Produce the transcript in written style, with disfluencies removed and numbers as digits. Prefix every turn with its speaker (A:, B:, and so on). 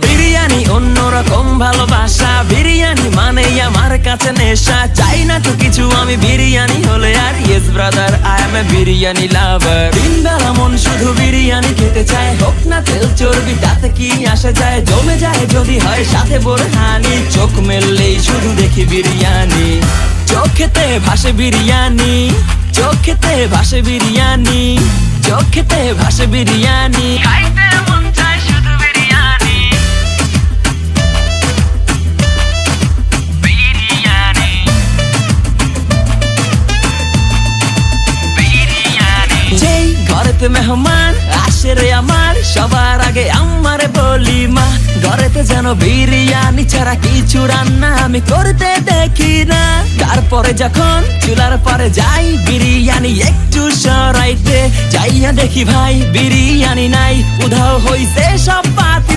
A: বিরিয়ানি অন্যরকম ভালোবাসা, বিরিয়ানি মানে আমার কাছে নেশা। চাই না তো কিছু আমি বিরিয়ানি হলে আর, yes brother I M A biryani লাভার। দিন বেলা মন শুধু বিরিয়ানি খেতে চায়, হোক না তেল চর্বি তাতে কি আসে যায়। জমে যায় যদি হয় সাথে বোরহানি, চোখ মেললেই শুধু দেখি বিরিয়ানি। চোখেতে ভাসে বিরিয়ানি, চোখেতে ভাসে বিরিয়ানি, চোখেতে ভাসে বিরিয়ানি। খাইতে মন চায় শুধু বিরিয়ানি, বিরিয়ানি, বিরিয়ানি। যেই ঘরেতে মেহমান আসে রে আমার, সবার আগে আমারে বলি মা। ঘরেতে যেন বিরিয়ানি ছাড়া কিছু রান্না আমি করতে দেখি না। তারপরে যখন চুলার পরে যাই বিরিয়ানি একটু সরাইতে, যাইয়া দেখি ভাই বিরিয়ানি নাই, উধাও হইছে সব পাতি।